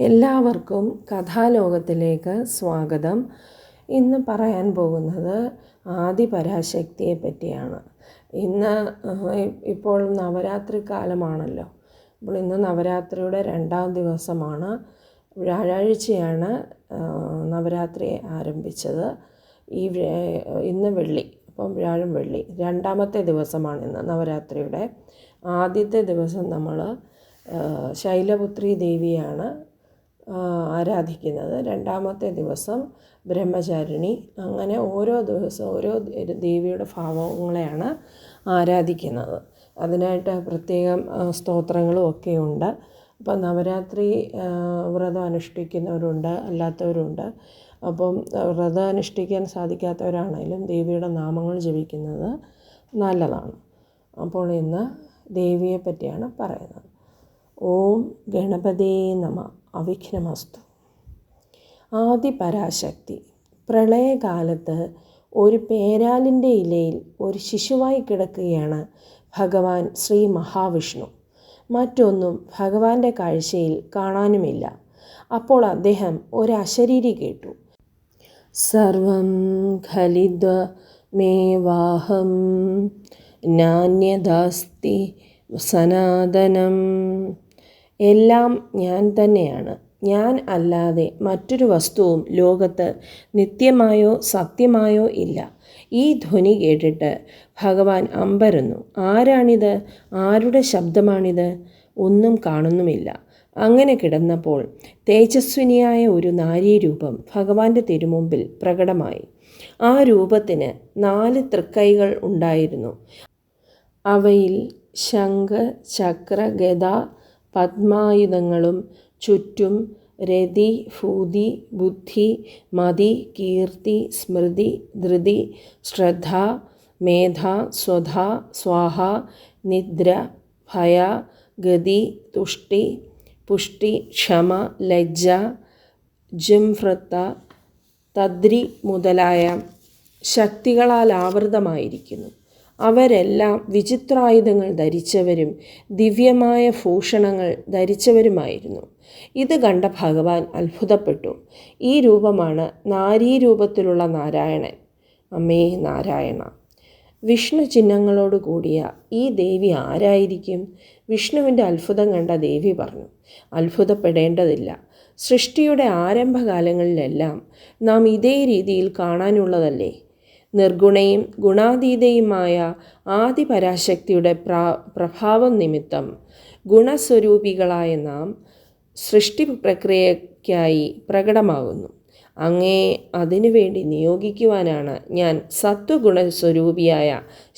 എല്ലാവർക്കും കഥാലോകത്തിലേക്ക് സ്വാഗതം. ഇന്ന് പറയാൻ പോകുന്നത് ആദിപരാശക്തിയെ പറ്റിയാണ്. ഇപ്പോൾ നവരാത്രി കാലമാണല്ലോ. അപ്പോൾ ഇന്ന് നവരാത്രിയുടെ 2ാം ദിവസമാണ്. വ്യാഴാഴ്ചയാണ് നവരാത്രി ആരംഭിച്ചത്. ഇന്ന് വെള്ളി, അപ്പം വ്യാഴം വെള്ളി 2ാമത്തെ ദിവസമാണ് ഇന്ന് നവരാത്രിയുടെ. ആദ്യത്തെ ദിവസം നമ്മൾ ശൈലപുത്രി ദേവിയാണ് ആരാധിക്കുന്നത്. 2ാമത്തെ ദിവസം ബ്രഹ്മചാരിണി. അങ്ങനെ ഓരോ ദിവസവും ഓരോ ദേവിയുടെ ഭാവങ്ങളെയാണ് ആരാധിക്കുന്നത്. അതിനായിട്ട് പ്രത്യേകം സ്തോത്രങ്ങളും ഒക്കെ ഉണ്ട്. അപ്പം നവരാത്രി വ്രതം അനുഷ്ഠിക്കുന്നവരുണ്ട്, അല്ലാത്തവരുണ്ട്. അപ്പം വ്രതം അനുഷ്ഠിക്കാൻ സാധിക്കാത്തവരാണെങ്കിലും ദേവിയുടെ നാമങ്ങൾ ജപിക്കുന്നത് നല്ലതാണ്. അപ്പോൾ ഇന്ന് ദേവിയെ പറ്റിയാണ് പറയുന്നത്. ഓം ഗണപതേ നമ. അവിഘ്നമസ്തു. ആദിപരാശക്തി. പ്രളയകാലത്ത് ഒരു പേരാലിൻ്റെ ഇലയിൽ ഒരു ശിശുവായി കിടക്കുകയാണ് ഭഗവാൻ ശ്രീ മഹാവിഷ്ണു. മറ്റൊന്നും ഭഗവാന്റെ കാഴ്ചയിൽ കാണാനുമില്ല. അപ്പോൾ അദ്ദേഹം ഒരു അശരീരി കേട്ടു. സർവം ഖലിദ്വമേവാഹം നാന്യദാസ്തി സനാതനം. എല്ലാം ഞാൻ തന്നെയാണ്, ഞാൻ അല്ലാതെ മറ്റൊരു വസ്തുവും ലോകത്ത് നിത്യമായോ സത്യമായോ ഇല്ല. ഈ ധ്വനി കേട്ടിട്ട് ഭഗവാൻ അമ്പരന്നു. ആരാണിത്? ആരുടെ ശബ്ദമാണിത്? ഒന്നും കാണുന്നുമില്ല. അങ്ങനെ കിടന്നപ്പോൾ തേജസ്വിനിയായ ഒരു നാരീരൂപം ഭഗവാന്റെ തിരുമുമ്പിൽ പ്രകടമായി. ആ രൂപത്തിന് 4 തൃക്കൈകൾ ഉണ്ടായിരുന്നു. അവയിൽ ശംഖ്, ചക്ര, ഗദ, പദ്മായുധങ്ങളും ചുറ്റും രതി, ഭൂതി, ബുദ്ധി, മതി, കീർത്തി, സ്മൃതി, ധൃതി, ശ്രദ്ധ, മേധ, സ്വധ, സ്വാഹ, നിദ്ര, ഭയ, ഗതി, തുഷ്ടി, പുഷ്ടി, ക്ഷമ, ലജ്ജ, ജിംഹൃത്ത, തദ്രി മുതലായ ശക്തികളാൽ ആവൃതമായിരിക്കുന്നു. അവരെല്ലാം വിചിത്രായുധങ്ങൾ ധരിച്ചവരും ദിവ്യമായ ഭൂഷണങ്ങൾ ധരിച്ചവരുമായിരുന്നു. ഇത് കണ്ട ഭഗവാൻ അത്ഭുതപ്പെട്ടു. ഈ രൂപമാണ് നാരീരൂപത്തിലുള്ള നാരായണൻ. അമ്മേ നാരായണ. വിഷ്ണു ചിഹ്നങ്ങളോട് കൂടിയ ഈ ദേവി ആരായിരിക്കും? വിഷ്ണുവിൻ്റെ അത്ഭുതം കണ്ട ദേവി പറഞ്ഞു, അത്ഭുതപ്പെടേണ്ടതില്ല. സൃഷ്ടിയുടെ ആരംഭകാലങ്ങളിലെല്ലാം നാം ഇതേ രീതിയിൽ കാണാനുള്ളതല്ലേ. നിർഗുണയും ഗുണാതീതയുമായ ആദിപരാശക്തിയുടെ പ്രഭാവം നിമിത്തം ഗുണസ്വരൂപികളായ നാം സൃഷ്ടി പ്രക്രിയയ്ക്കായി പ്രകടമാകുന്നു. അങ്ങേ അതിനുവേണ്ടി നിയോഗിക്കുവാനാണ് ഞാൻ സത്വഗുണസ്വരൂപിയായ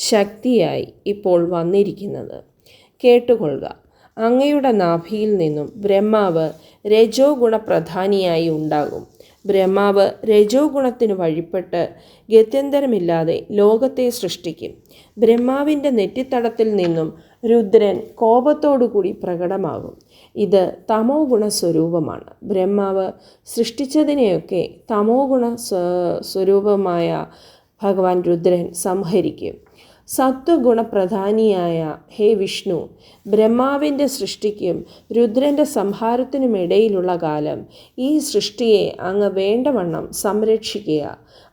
ശക്തിയായി ഇപ്പോൾ വന്നിരിക്കുന്നത്. കേട്ടുകൊള്ളുക. അങ്ങയുടെ നാഭിയിൽ നിന്നും ബ്രഹ്മാവ് രജോ ഗുണപ്രധാനിയായി ഉണ്ടാകും. ബ്രഹ്മാവ് രജോ ഗുണത്തിന് വഴിപ്പെട്ട് ഗത്യന്തരമില്ലാതെ ലോകത്തെ സൃഷ്ടിക്കും. ബ്രഹ്മാവിൻ്റെ നെറ്റിത്തടത്തിൽ നിന്നും രുദ്രൻ കോപത്തോടുകൂടി പ്രകടമാകും. ഇത് തമോ ഗുണസ്വരൂപമാണ്. ബ്രഹ്മാവ് സൃഷ്ടിച്ചതിനെയൊക്കെ തമോ ഗുണ സ്വരൂപമായ ഭഗവാൻ രുദ്രൻ സംഹരിക്കും. സത്വഗുണപ്രധാനിയായ ഹേ വിഷ്ണു, ബ്രഹ്മാവിൻ്റെ സൃഷ്ടിക്കും രുദ്രൻ്റെ സംഹാരത്തിനുമിടയിലുള്ള കാലം ഈ സൃഷ്ടിയെ അങ്ങ് വേണ്ടവണ്ണം സംരക്ഷിക്കുക.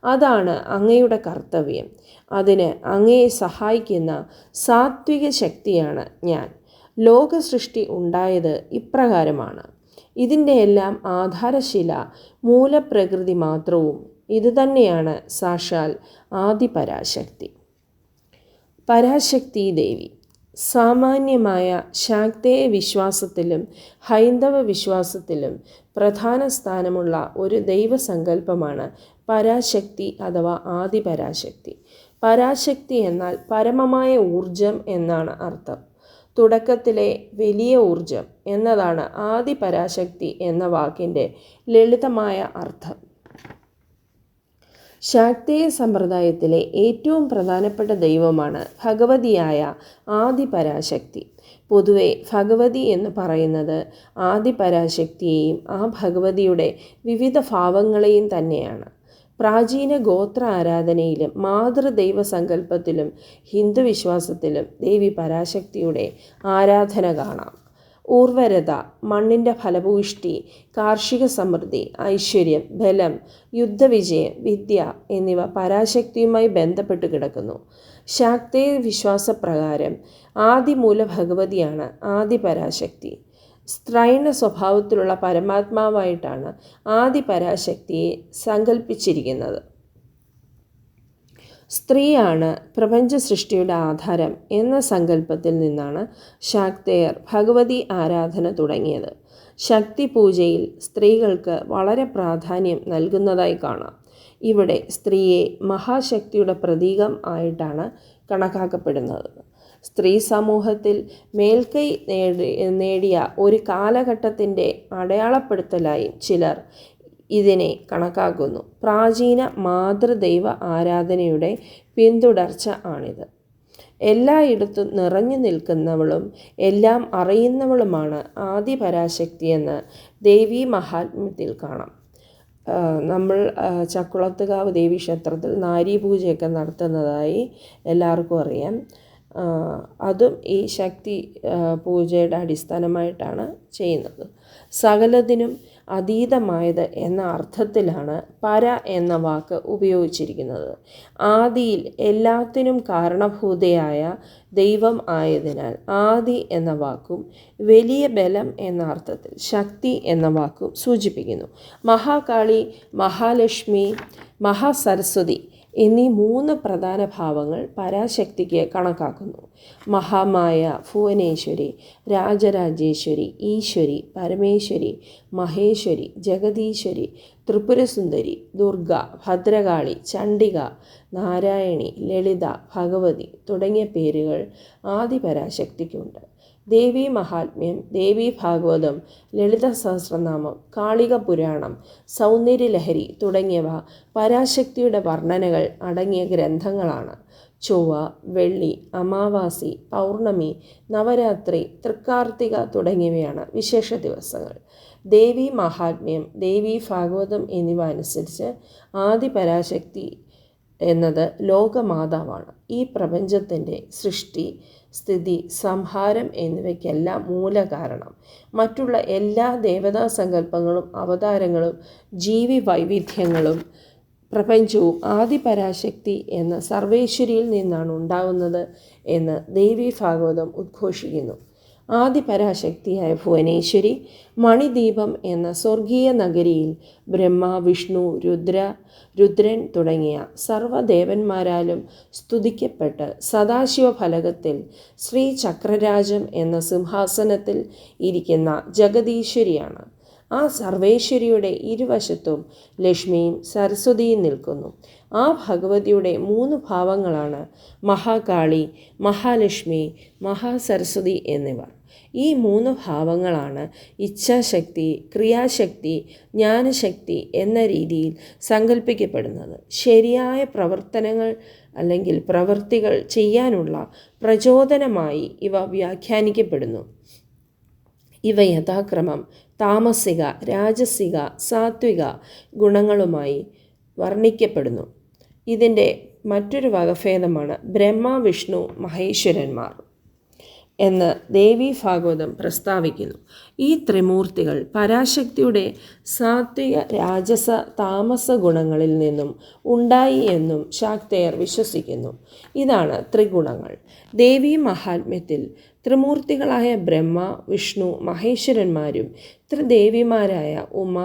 അതാണ് അങ്ങയുടെ കർത്തവ്യം. അതിന് അങ്ങയെ സഹായിക്കുന്ന സാത്വിക ശക്തിയാണ് ഞാൻ. ലോകസൃഷ്ടി ഉണ്ടായത് ഇപ്രകാരമാണ്. ഇതിൻ്റെ എല്ലാം ആധാരശില മൂലപ്രകൃതി മാത്രവും ഇതുതന്നെയാണ് സാക്ഷാൽ ആദിപരാശക്തി. പരാശക്തി ദേവി. സാമാന്യമായ ശാക്തേയ വിശ്വാസത്തിലും ഹൈന്ദവ വിശ്വാസത്തിലും പ്രധാന സ്ഥാനമുള്ള ഒരു ദൈവസങ്കല്പമാണ് പരാശക്തി അഥവാ ആദിപരാശക്തി. പരാശക്തി എന്നാൽ പരമമായ ഊർജം എന്നാണ് അർത്ഥം. തുടക്കത്തിലെ വലിയ ഊർജം എന്നതാണ് ആദിപരാശക്തി എന്ന വാക്കിൻ്റെ ലളിതമായ അർത്ഥം. ശാക്തേയ സമ്പ്രദായത്തിലെ ഏറ്റവും പ്രധാനപ്പെട്ട ദൈവമാണ് ഭഗവതിയായ ആദിപരാശക്തി. പൊതുവെ ഭഗവതി എന്ന് പറയുന്നത് ആദിപരാശക്തിയെയും ആ ഭഗവതിയുടെ വിവിധ ഭാവങ്ങളെയും തന്നെയാണ്. പ്രാചീന ഗോത്ര ആരാധനയിലും മാതൃദൈവസങ്കല്പത്തിലും ഹിന്ദു വിശ്വാസത്തിലും ദേവി പരാശക്തിയുടെ ആരാധന കാണാം. ഊർവരത, മണ്ണിൻ്റെ ഫലഭൂയിഷ്ടി, കാർഷിക സമൃദ്ധി, ഐശ്വര്യം, ബലം, യുദ്ധവിജയം, വിദ്യ എന്നിവ പരാശക്തിയുമായി ബന്ധപ്പെട്ട് കിടക്കുന്നു. ശാക്തേയ വിശ്വാസപ്രകാരം ആദിമൂല ഭഗവതിയാണ് ആദിപരാശക്തി. സ്ത്രൈണ സ്വഭാവത്തിലുള്ള പരമാത്മാവായിട്ടാണ് ആദിപരാശക്തിയെ സങ്കല്പിച്ചിരിക്കുന്നത്. സ്ത്രീയാണ് പ്രപഞ്ച സൃഷ്ടിയുടെ ആധാരം എന്ന സങ്കല്പത്തിൽ നിന്നാണ് ശാക്തേയർ ഭഗവതി ആരാധന തുടങ്ങിയത്. ശക്തി പൂജയിൽ സ്ത്രീകൾക്ക് വളരെ പ്രാധാന്യം നൽകുന്നതായി കാണാം. ഇവിടെ സ്ത്രീയെ മഹാശക്തിയുടെ പ്രതീകം ആയിട്ടാണ് കണക്കാക്കപ്പെടുന്നത്. സ്ത്രീ സമൂഹത്തിൽ മേൽക്കൈ നേടിയ ഒരു കാലഘട്ടത്തിൻ്റെ അടയാളപ്പെടുത്തലായി ചിലർ ഇതിനെ കണക്കാക്കുന്നു. പ്രാചീന മാതൃദൈവ ആരാധനയുടെ പിന്തുടർച്ച ആണിത്. എല്ലായിടത്തും നിറഞ്ഞു നിൽക്കുന്നവളും എല്ലാം അറിയുന്നവളുമാണ് ആദിപരാശക്തിയെന്ന് ദേവീ മഹാത്മ്യത്തിൽ കാണാം. നമ്മൾ ചക്കുളത്തുകാവ് ദേവീക്ഷേത്രത്തിൽ നാരീപൂജയൊക്കെ നടത്തുന്നതായി എല്ലാവർക്കും അറിയാം. അതും ഈ ശക്തി പൂജയുടെ അടിസ്ഥാനമായിട്ടാണ് ചെയ്യുന്നത്. സകലത്തിനും അതീതമായത് എന്ന അർത്ഥത്തിലാണ് പര എന്ന വാക്ക് ഉപയോഗിച്ചിരിക്കുന്നത്. ആദിയിൽ എല്ലാത്തിനും കാരണഭൂതയായ ദൈവം ആയതിനാൽ ആദി എന്ന വാക്കും വലിയ ബലം എന്ന അർത്ഥത്തിൽ ശക്തി എന്ന വാക്കും സൂചിപ്പിക്കുന്നു. മഹാകാളി, മഹാലക്ഷ്മി, മഹാസരസ്വതി എന്നീ 3 പ്രധാന ഭാവങ്ങൾ പരാശക്തിക്ക് കണക്കാക്കുന്നു. മഹാമായ, ഭുവനേശ്വരി, രാജരാജേശ്വരി, ഈശ്വരി, പരമേശ്വരി, മഹേശ്വരി, ജഗദീശ്വരി, ത്രിപുരസുന്ദരി, ദുർഗ, ഭദ്രകാളി, ചണ്ഡിക, നാരായണി, ലളിത, ഭഗവതി തുടങ്ങിയ പേരുകൾ ആദിപരാശക്തിക്കുണ്ട്. ദേവീ മഹാത്മ്യം, ദേവീ ഭാഗവതം, ലളിത സഹസ്രനാമം, കാളിക പുരാണം, സൗന്ദര്യലഹരി തുടങ്ങിയവ പരാശക്തിയുടെ വർണ്ണനകൾ അടങ്ങിയ ഗ്രന്ഥങ്ങളാണ്. ചൊവ്വ, വെള്ളി, അമാവാസി, പൗർണമി, നവരാത്രി, തൃക്കാർത്തിക തുടങ്ങിയവയാണ് വിശേഷ ദിവസങ്ങൾ. ദേവീ മഹാത്മ്യം, ദേവീ ഭാഗവതം എന്നിവ അനുസരിച്ച് ആദിപരാശക്തി എന്നത് ലോകമാതാവാണ്. ഈ പ്രപഞ്ചത്തിൻ്റെ സൃഷ്ടി, സ്ഥിതി, സംഹാരം എന്നിവയ്ക്കെല്ലാം മൂലകാരണം. മറ്റുള്ള എല്ലാ ദേവതാ സങ്കല്പങ്ങളും അവതാരങ്ങളും ജീവി വൈവിധ്യങ്ങളും പ്രപഞ്ചവും ആദിപരാശക്തി എന്ന സർവേശ്വരിയിൽ നിന്നാണ് ഉണ്ടാകുന്നത് എന്ന് ദേവീ ഭാഗവതം ഉദ്ഘോഷിക്കുന്നു. ആദിപരാശക്തിയായ ഭുവനേശ്വരി മണിദീപം എന്ന സ്വർഗീയ നഗരിയിൽ ബ്രഹ്മ, വിഷ്ണു, രുദ്രൻ തുടങ്ങിയ സർവ്വദേവന്മാരാലും സ്തുതിക്കപ്പെട്ട് സദാശിവ ഫലകത്തിൽ ശ്രീ ചക്രരാജം എന്ന സിംഹാസനത്തിൽ ഇരിക്കുന്ന ജഗദീശ്വരിയാണ്. ആ സർവേശ്വരിയുടെ ഇരുവശത്തും ലക്ഷ്മിയും സരസ്വതിയും നിൽക്കുന്നു. ആ ഭഗവതിയുടെ 3 ഭാവങ്ങളാണ് മഹാകാളി, മഹാലക്ഷ്മി, മഹാസരസ്വതി എന്നിവർ. ഈ 3 ഭാവങ്ങളാണ് ഇച്ഛാശക്തി, ക്രിയാശക്തി, ജ്ഞാനശക്തി എന്ന രീതിയിൽ സങ്കല്പിക്കപ്പെടുന്നത്. ശരിയായ പ്രവർത്തനങ്ങൾ അല്ലെങ്കിൽ പ്രവൃത്തികൾ ചെയ്യാനുള്ള പ്രചോദനമായി ഇവ വ്യാഖ്യാനിക്കപ്പെടുന്നു. ഇവ യഥാക്രമം താമസിക, രാജസിക, സാത്വിക ഗുണങ്ങളുമായി വർണ്ണിക്കപ്പെടുന്നു. ഇതിൻ്റെ മറ്റൊരു വകഭേദമാണ് ബ്രഹ്മ, വിഷ്ണു, മഹേശ്വരന്മാർ എന്ന് ദേവീ ഭാഗവതം പ്രസ്താവിക്കുന്നു. ഈ ത്രിമൂർത്തികൾ പരാശക്തിയുടെ സാത്വിക, രാജസ, താമസ ഗുണങ്ങളിൽ നിന്നും ഉണ്ടായി എന്നും ശാക്തേയർ വിശ്വസിക്കുന്നു. ഇതാണ് ത്രിഗുണങ്ങൾ. ദേവീ മഹാത്മ്യത്തിൽ ത്രിമൂർത്തികളായ ബ്രഹ്മ, വിഷ്ണു, മഹേശ്വരന്മാരും ത്രിദേവിമാരായ ഉമ,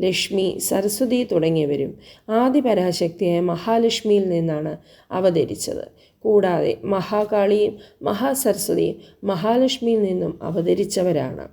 ലക്ഷ്മി, സരസ്വതി തുടങ്ങിയവരും ആദിപരാശക്തിയായ മഹാലക്ഷ്മിയിൽ നിന്നാണ് അവതരിച്ചത്. കൂടാതെ മഹാകാളിയും മഹാസരസ്വതിയും മഹാലക്ഷ്മിയിൽ നിന്നും അവതരിച്ചവരാണ്.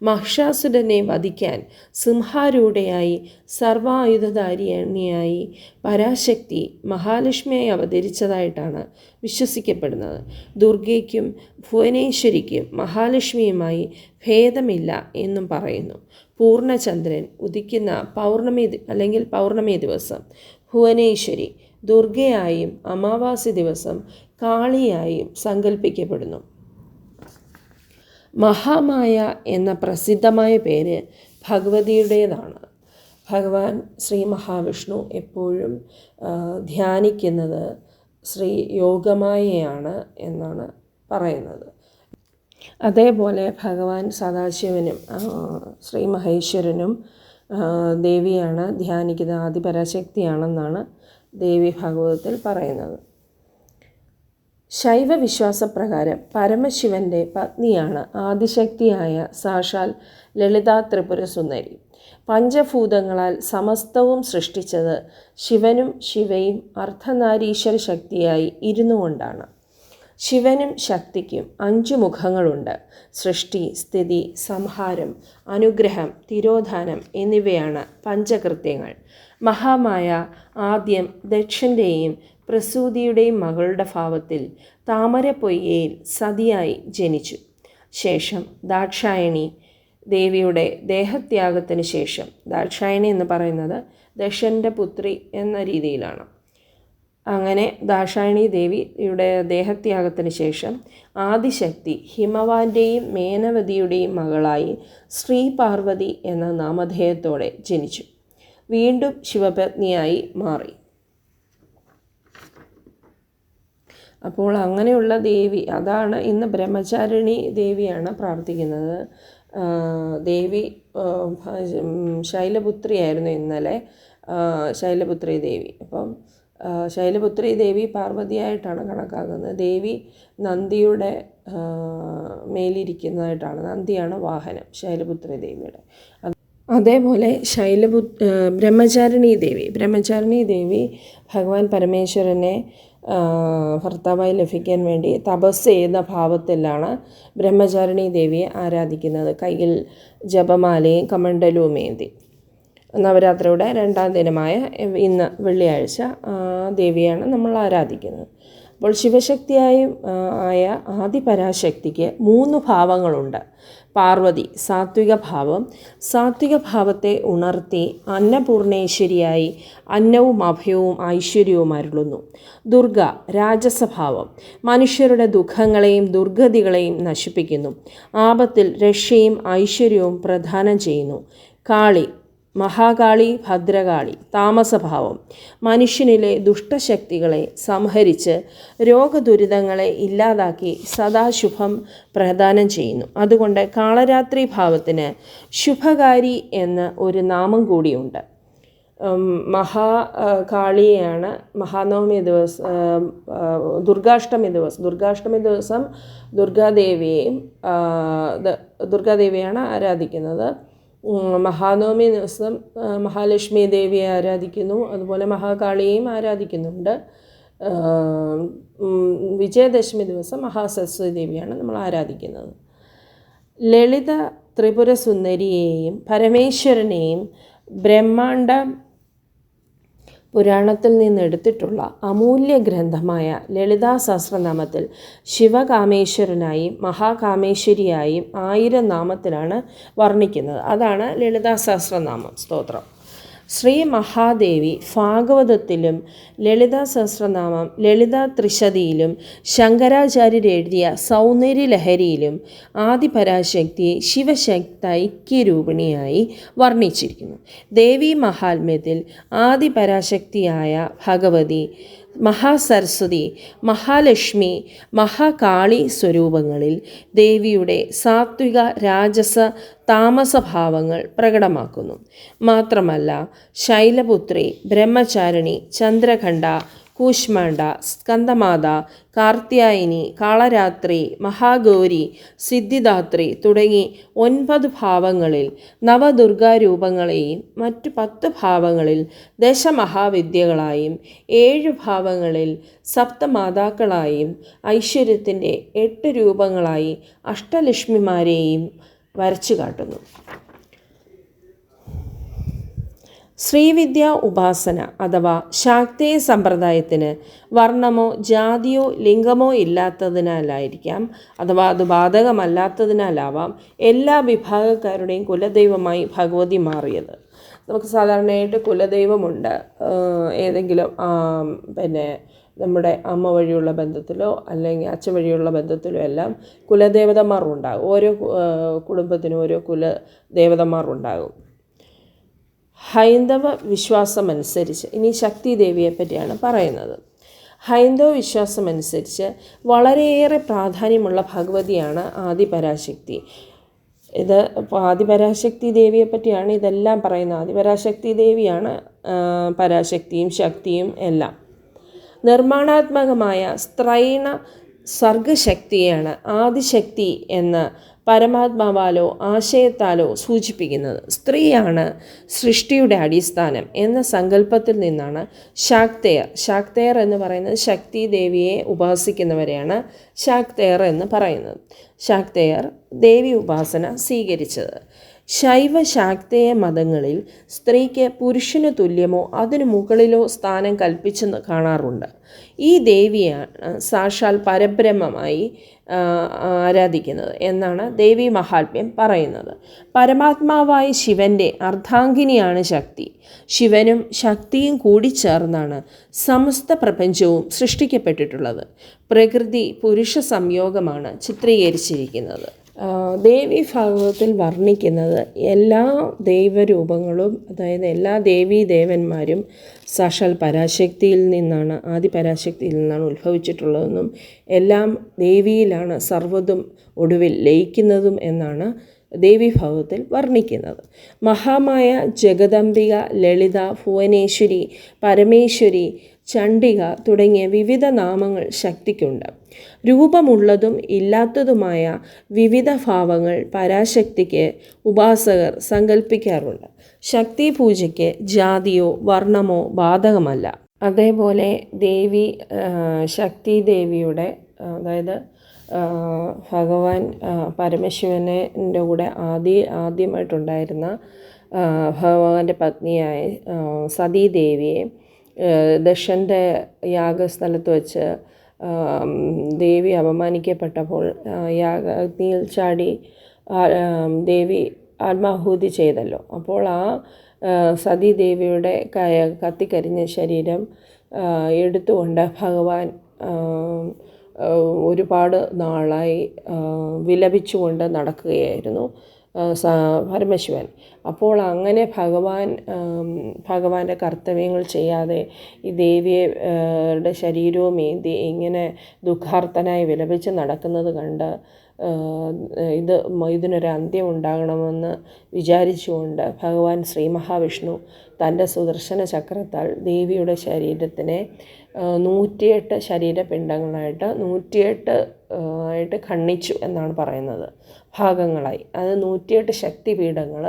മഹിഷാസുരനെ വധിക്കാൻ സിംഹാരൂഢയായി സർവായുധധാരിണിയായി പരാശക്തി മഹാലക്ഷ്മിയായി അവതരിച്ചതായിട്ടാണ് വിശ്വസിക്കപ്പെടുന്നത്. ദുർഗയ്ക്കും ഭുവനേശ്വരിക്കും മഹാലക്ഷ്മിയുമായി ഭേദമില്ല എന്നും പറയുന്നു. പൂർണ്ണചന്ദ്രൻ ഉദിക്കുന്ന പൗർണമി ദിവസം ഭുവനേശ്വരി ദുർഗയായും അമാവാസി ദിവസം കാളിയായും സങ്കല്പിക്കപ്പെടുന്നു. മഹാമായ എന്ന പ്രസിദ്ധമായ പേര് ഭഗവതിയുടേതാണ്. ഭഗവാൻ ശ്രീ മഹാവിഷ്ണു എപ്പോഴും ധ്യാനിക്കുന്നത് ശ്രീ യോഗമായയാണ് എന്നാണ് പറയുന്നത്. അതേപോലെ ഭഗവാൻ സദാശിവനും ശ്രീ മഹേശ്വരനും ദേവിയാണ് ധ്യാനിക്കുന്നത്, ആദിപരാശക്തിയാണെന്നാണ് ദേവി ഭാഗവതത്തിൽ പറയുന്നത്. ശൈവ വിശ്വാസപ്രകാരം പരമശിവൻ്റെ പത്നിയാണ് ആദിശക്തിയായ സാക്ഷാൽ ലളിതാ ത്രിപുര സുന്ദരി. പഞ്ചഭൂതങ്ങളാൽ സമസ്തവും സൃഷ്ടിച്ചത് ശിവനും ശിവയും അർദ്ധനാരീശ്വര ശക്തിയായി ഇരുന്നു കൊണ്ടാണ്. ശിവനും ശക്തിക്കും 5 മുഖങ്ങളുണ്ട്. സൃഷ്ടി, സ്ഥിതി, സംഹാരം, അനുഗ്രഹം, തിരോധാനം എന്നിവയാണ് പഞ്ചകൃത്യങ്ങൾ. മഹാമായ ആദ്യം ദക്ഷൻ്റെയും പ്രസൂതിയുടെയും മകളുടെ ഭാവത്തിൽ താമരപ്പൊയ്യയിൽ സതിയായി ജനിച്ചു. ശേഷം ദാക്ഷായണി ദേവിയുടെ ദേഹത്യാഗത്തിന് ശേഷം, ദാക്ഷായണി എന്ന് പറയുന്നത് ദക്ഷൻ്റെ പുത്രി എന്ന രീതിയിലാണ്, അങ്ങനെ ദാക്ഷായണി ദേവിയുടെ ദേഹത്യാഗത്തിന് ശേഷം ആദിശക്തി ഹിമവാന്റെയും മേനവതിയുടെയും മകളായി ശ്രീ പാർവതി എന്ന നാമധേയത്തോടെ ജനിച്ചു. വീണ്ടും ശിവപത്നിയായി മാറി. അപ്പോൾ അങ്ങനെയുള്ള ദേവി, അതാണ് ഇന്ന് ബ്രഹ്മചാരിണി ദേവിയാണ് പ്രാർത്ഥിക്കുന്നത്. ദേവി ശൈലപുത്രിയായിരുന്നു ഇന്നലെ, ശൈലപുത്രി ദേവി. അപ്പം ശൈലപുത്രി ദേവി പാർവതിയായിട്ടാണ് കണക്കാക്കുന്നത്. ദേവി നന്ദിയുടെ മേലിരിക്കുന്നതായിട്ടാണ്, നന്ദിയാണ് വാഹനം ശൈലപുത്രി ദേവിയുടെ. അതേപോലെ ബ്രഹ്മചാരിണി ദേവി ഭഗവാൻ പരമേശ്വരനെ ഭർത്താവായി ലഭിക്കാൻ വേണ്ടി തപസ് ചെയ്യുന്ന ഭാവത്തിലാണ് ബ്രഹ്മചാരിണി ദേവിയെ ആരാധിക്കുന്നത്. കയ്യിൽ ജപമാലയും കമണ്ഡലവും ഏന്തി. നവരാത്രിയുടെ 2ാം ദിനമായ ഇന്ന് വെള്ളിയാഴ്ച ദേവിയാണ് നമ്മൾ ആരാധിക്കുന്നത്. അപ്പോൾ ശിവശക്തിയായും ആയ ആദിപരാശക്തിക്ക് 3 ഭാവങ്ങളുണ്ട്. പാർവതി സാത്വിക ഭാവം, സാത്വിക ഭാവത്തെ ഉണർത്തി അന്നപൂർണേശ്വരിയായി അന്നവും അഭയവും ഐശ്വര്യവും അരുളുന്നു. ദുർഗ രാജസഭാവം, മനുഷ്യരുടെ ദുഃഖങ്ങളെയും ദുർഗതികളെയും നശിപ്പിക്കുന്നു. ആപത്തിൽ രക്ഷയും ഐശ്വര്യവും പ്രദാനം ചെയ്യുന്നു. കാളി മഹാകാളി ഭദ്രകാളി താമസഭാവം, മനുഷ്യനിലെ ദുഷ്ടശക്തികളെ സംഹരിച്ച് രോഗദുരിതങ്ങളെ ഇല്ലാതാക്കി സദാശുഭം പ്രദാനം ചെയ്യുന്നു. അതുകൊണ്ട് കാളരാത്രി ഭാവത്തിന് ശുഭകാരി എന്ന ഒരു നാമം കൂടിയുണ്ട്. മഹാകാളിയാണ് മഹാനവമി ദിവസം, ദുർഗാഷ്ടമി ദിവസം ദുർഗാദേവിയാണ് ആരാധിക്കുന്നത്. മഹാനവമി ദിവസം മഹാലക്ഷ്മി ദേവിയെ ആരാധിക്കുന്നു. അതുപോലെ മഹാകാളിയെയും ആരാധിക്കുന്നുണ്ട്. വിജയദശമി ദിവസം മഹാസരസ്വതി ദേവിയാണ് നമ്മൾ ആരാധിക്കുന്നത്. ലളിത ത്രിപുര സുന്ദരിയെയും പരമേശ്വരനെയും ബ്രഹ്മാണ്ഡ പുരാണത്തിൽ നിന്നെടുത്തിട്ടുള്ള അമൂല്യ ഗ്രന്ഥമായ ലളിതാ സഹസ്രനാമത്തിൽ ശിവകാമേശ്വരനായും മഹാകാമേശ്വരിയായും 1000 നാമത്തിലാണ് വർണ്ണിക്കുന്നത്. അതാണ് ലളിതാ സഹസ്രനാമം സ്തോത്രം. ശ്രീ മഹാദേവി ഭാഗവതത്തിലും ലളിതാ സഹസ്രനാമം ലളിതാ ത്രിശതിയിലും ശങ്കരാചാര്യർ എഴുതിയ സൗന്ദര്യലഹരിയിലും ആദിപരാശക്തിയെ ശിവശക്തി ഐക്യരൂപിണിയായി വർണ്ണിച്ചിരിക്കുന്നു. ദേവി മഹാത്മ്യത്തിൽ ആദിപരാശക്തിയായ ഭഗവതി, മഹാസരസ്വതി, മഹാലക്ഷ്മി, മഹാകാളി സ്വരൂപങ്ങളിൽ ദേവിയുടെ സാത്വിക രാജസ താമസഭാവങ്ങൾ പ്രകടമാക്കുന്നു. മാത്രമല്ല ശൈലപുത്രി, ബ്രഹ്മചാരിണി, ചന്ദ്രഖണ്ഡ, കൂഷ്മാണ്ഡ, സ്കന്ദമാത, കാർത്യായനി, കാളരാത്രി, മഹാഗൗരി, സിദ്ധിദാത്രി തുടങ്ങി 9 ഭാവങ്ങളിൽ നവദുർഗാരൂപങ്ങളെയും മറ്റു 10 ഭാവങ്ങളിൽ ദശമഹാവിദ്യകളായും 7 ഭാവങ്ങളിൽ സപ്തമാതാക്കളായും ഐശ്വര്യത്തിൻ്റെ 8 രൂപങ്ങളായി അഷ്ടലക്ഷ്മിമാരെയും വരച്ചു കാട്ടുന്നു. ശ്രീവിദ്യ ഉപാസന അഥവാ ശാക്തേയ സമ്പ്രദായത്തിന് വർണ്ണമോ ജാതിയോ ലിംഗമോ ഇല്ലാത്തതിനാലായിരിക്കാം, അഥവാ അത് ബാധകമല്ലാത്തതിനാലാവാം എല്ലാ വിഭാഗക്കാരുടെയും കുലദൈവമായി ഭഗവതി മാറിയത്. നമുക്ക് സാധാരണയായിട്ട് കുലദൈവമുണ്ട്. ഏതെങ്കിലും നമ്മുടെ അമ്മ വഴിയുള്ള ബന്ധത്തിലോ അല്ലെങ്കിൽ അച്ഛൻ വഴിയുള്ള ബന്ധത്തിലോ എല്ലാം കുലദേവതമാർ ഉണ്ടാകും. ഓരോ കുടുംബത്തിനും ഓരോ കുലദേവതമാർ ഉണ്ടാകും. ഹൈന്ദവ വിശ്വാസമനുസരിച്ച് ഇനി ശക്തി ദേവിയെ പറ്റിയാണ് പറയുന്നത്. ഹൈന്ദവ വിശ്വാസമനുസരിച്ച് വളരെയേറെ പ്രാധാന്യമുള്ള ഭഗവതിയാണ് ആദിപരാശക്തി. ഇത് ആദിപരാശക്തി ദേവിയെ പറ്റിയാണ് ഇതെല്ലാം പറയുന്നത്. ആദിപരാശക്തി ദേവിയാണ് പരാശക്തിയും ശക്തിയും എല്ലാം. നിർമ്മാണാത്മകമായ സ്ത്രൈണ സർഗശക്തിയാണ് ആദിശക്തി എന്ന് പരമാത്മാവാലോ ആശയത്താലോ സൂചിപ്പിക്കുന്നത്. സ്ത്രീയാണ് സൃഷ്ടിയുടെ അടിസ്ഥാനം എന്ന സങ്കല്പത്തിൽ നിന്നാണ് ശാക്തേയർ എന്ന് പറയുന്നത് ശക്തി ദേവിയെ ഉപാസിക്കുന്നവരെയാണ് ശാക്തേയർ എന്ന് പറയുന്നത്. ശാക്തേയർ ദേവി ഉപാസന സ്വീകരിച്ചത്. ശൈവ ശാക്തേയ മതങ്ങളിൽ സ്ത്രീക്ക് പുരുഷന് തുല്യമോ അതിനു മുകളിലോ സ്ഥാനം കൽപ്പിച്ചെന്ന് കാണാറുണ്ട്. ഈ ദേവിയാണ് സാക്ഷാൽ പരബ്രഹ്മമായി ആരാധിക്കുന്നത് എന്നാണ് ദേവി മഹാത്മ്യം പറയുന്നത്. പരമാത്മാവായ ശിവൻ്റെ അർദ്ധാംഗിനിയാണ് ശക്തി. ശിവനും ശക്തിയും കൂടിച്ചേർന്നാണ് സമസ്ത പ്രപഞ്ചവും സൃഷ്ടിക്കപ്പെട്ടിട്ടുള്ളത്. പ്രകൃതി പുരുഷ സംയോഗമാണ് ചിത്രീകരിച്ചിരിക്കുന്നത്. ദേവി ഭാഗവതത്തിൽ വർണ്ണിക്കുന്നത് എല്ലാ ദൈവരൂപങ്ങളും, അതായത് എല്ലാ ദേവീ ദേവന്മാരും സാക്ഷാൽ പരാശക്തിയിൽ നിന്നാണ്, ആദിപരാശക്തിയിൽ നിന്നാണ് ഉത്ഭവിച്ചിട്ടുള്ളതെന്നും എല്ലാം ദേവിയിലാണ് സർവ്വതും ഒടുവിൽ ലയിക്കുന്നതും എന്നാണ് ദേവീഭാവത്തിൽ വർണ്ണിക്കുന്നത്. മഹാമായ ജഗദംബിക, ലളിത, ഭുവനേശ്വരി, പരമേശ്വരി, ചണ്ഡിക തുടങ്ങിയ വിവിധ നാമങ്ങൾ ശക്തിക്കുണ്ട്. രൂപമുള്ളതും ഇല്ലാത്തതുമായ വിവിധ ഭാവങ്ങൾ പരാശക്തിക്ക് ഉപാസകർ സങ്കല്പിക്കാറുണ്ട്. ശക്തി പൂജയ്ക്ക് ജാതിയോ വർണ്ണമോ ബാധകമല്ല. അതേപോലെ ശക്തി ദേവിയുടെ, അതായത് ഭഗവാൻ പരമശിവൻ്റെ കൂടെ ആദ്യമായിട്ടുണ്ടായിരുന്ന ഭഗവാന്റെ പത്നിയായ സതീദേവിയെ ദക്ഷൻ്റെ യാഗസ്ഥലത്ത് വെച്ച് ദേവി അപമാനിക്കപ്പെട്ടപ്പോൾ യാഗാഗ്നിയിൽ ചാടി ദേവി ആത്മാഹൂതി ചെയ്തല്ലോ. അപ്പോൾ ആ സതീദേവിയുടെ കത്തിക്കരിഞ്ഞ ശരീരം എടുത്തുകൊണ്ട് ഭഗവാൻ ഒരുപാട് നാളായി വിലപിച്ചുകൊണ്ട് നടക്കുകയായിരുന്നു പരമശിവൻ. അപ്പോൾ അങ്ങനെ ഭഗവാന്റെ കർത്തവ്യങ്ങൾ ചെയ്യാതെ ഈ ദേവിയുടെ ശരീരവും ഇങ്ങനെ ദുഃഖാർത്തനായി വിലപിച്ച് നടക്കുന്നത് കണ്ട് ഇതിനൊരു അന്ത്യം ഉണ്ടാകണമെന്ന് വിചാരിച്ചുകൊണ്ട് ഭഗവാൻ ശ്രീ മഹാവിഷ്ണു തൻ്റെ സുദർശന ചക്രത്താൽ ദേവിയുടെ ശരീരത്തിനെ 108 ശരീരപിണ്ഡങ്ങളായിട്ട് 108 ആയിട്ട് ഖണ്ഡിച്ചു എന്നാണ് പറയുന്നത്, ഭാഗങ്ങളായി. അത് 108 ശക്തിപീഠങ്ങൾ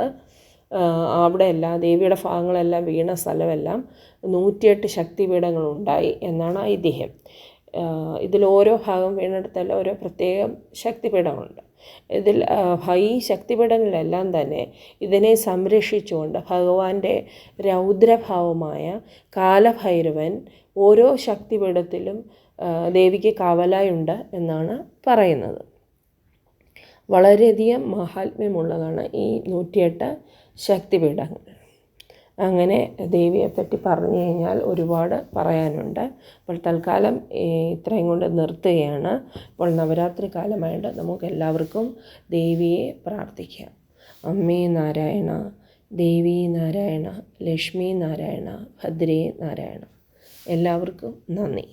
അവിടെയെല്ലാം ദേവിയുടെ ഭാഗങ്ങളെല്ലാം വീണ സ്ഥലമെല്ലാം 108 ശക്തിപീഠങ്ങളുണ്ടായി എന്നാണ് ഐതിഹ്യം. ഇതിൽ ഓരോ ഭാഗം വീണെടുത്തെല്ലാം ഓരോ പ്രത്യേകം ശക്തിപീഠങ്ങളുണ്ട്. ഇതിൽ ഈ ശക്തിപീഠങ്ങളിലെല്ലാം തന്നെ ഇതിനെ സംരക്ഷിച്ചുകൊണ്ട് ഭഗവാന്റെ രൗദ്രഭാവമായ കാലഭൈരവൻ ഓരോ ശക്തിപീഠത്തിലും ദേവിക്ക് കാവലായുണ്ട് എന്നാണ് പറയുന്നത്. വളരെയധികം മഹാത്മ്യമുള്ളതാണ് ഈ 108 ശക്തിപീഠങ്ങൾ. അങ്ങനെ ദേവിയെപ്പറ്റി പറഞ്ഞു കഴിഞ്ഞാൽ ഒരുപാട് പറയാനുണ്ട്. അപ്പോൾ തൽക്കാലം ഇത്രയും കൊണ്ട് നിർത്തുകയാണ്. ഇപ്പോൾ നവരാത്രി കാലമായിട്ട് നമുക്കെല്ലാവർക്കും ദേവിയെ പ്രാർത്ഥിക്കാം. അമ്മേ നാരായണ, ദേവി നാരായണ, ലക്ഷ്മി നാരായണ, ഭദ്രേ നാരായണ. എല്ലാവർക്കും നന്ദി.